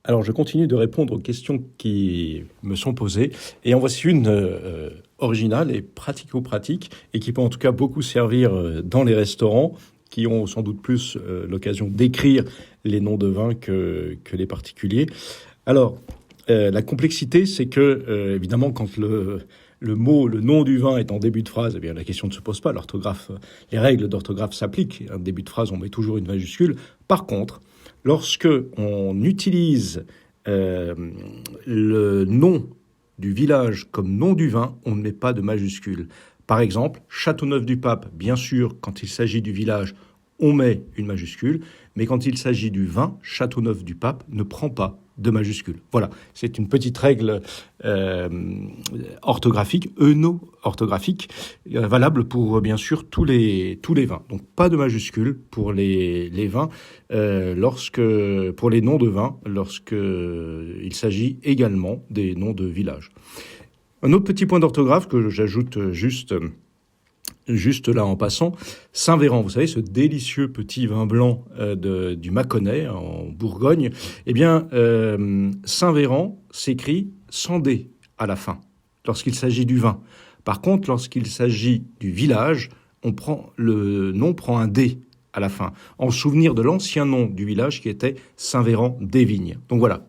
Alors, je continue de répondre aux questions qui me sont posées. Et en voici une originale et pratico-pratique, et qui peut en tout cas beaucoup servir dans les restaurants, qui ont sans doute plus l'occasion d'écrire les noms de vins que les particuliers. Alors, la complexité, c'est que, évidemment, quand le nom du vin est en début de phrase, eh bien, la question ne se pose pas. L'orthographe, les règles d'orthographe s'appliquent. En début de phrase, on met toujours une majuscule. Par contre, lorsque on utilise le nom du village comme nom du vin, on ne met pas de majuscule. Par exemple, Châteauneuf-du-Pape, bien sûr, quand il s'agit du village, on met une majuscule, mais quand il s'agit du vin, Châteauneuf-du-Pape ne prend pas de majuscule. Voilà, c'est une petite règle orthographique, euno-orthographique, valable pour, bien sûr, tous les vins. Donc, pas de majuscule pour les vins, pour les noms de vins, lorsqu'il s'agit également des noms de villages. Un autre petit point d'orthographe que j'ajoute juste là en passant, Saint-Véran, vous savez, ce délicieux petit vin blanc du Mâconnais en Bourgogne, eh bien, Saint-Véran s'écrit sans D à la fin, lorsqu'il s'agit du vin. Par contre, lorsqu'il s'agit du village, le nom prend un D à la fin, en souvenir de l'ancien nom du village qui était Saint-Véran-des-Vignes. Donc voilà,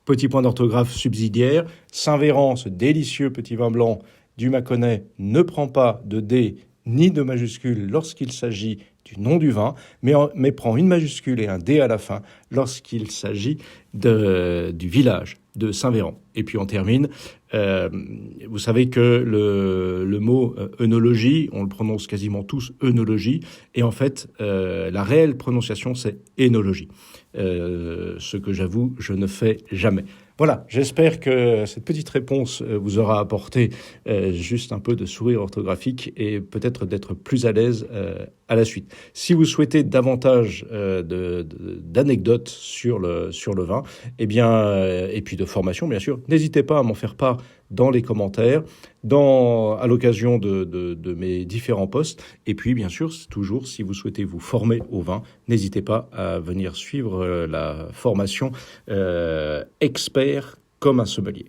petit point d'orthographe subsidiaire, Saint-Véran, ce délicieux petit vin blanc du Mâconnais, ne prend pas de D ni de majuscule lorsqu'il s'agit du nom du vin, mais prend une majuscule et un D à la fin lorsqu'il s'agit du village de Saint-Véran. Et puis on termine, vous savez que le mot œnologie, on le prononce quasiment tous œnologie, et en fait la réelle prononciation c'est énologie, ce que j'avoue je ne fais jamais. Voilà, j'espère que cette petite réponse vous aura apporté juste un peu de sourire orthographique et peut-être d'être plus à l'aise à la suite. Si vous souhaitez davantage d'anecdotes sur le vin, eh bien, et puis de formation bien sûr, n'hésitez pas à m'en faire part dans les commentaires, à l'occasion de mes différents posts. Et puis, bien sûr, toujours, si vous souhaitez vous former au vin, n'hésitez pas à venir suivre la formation expert comme un sommelier.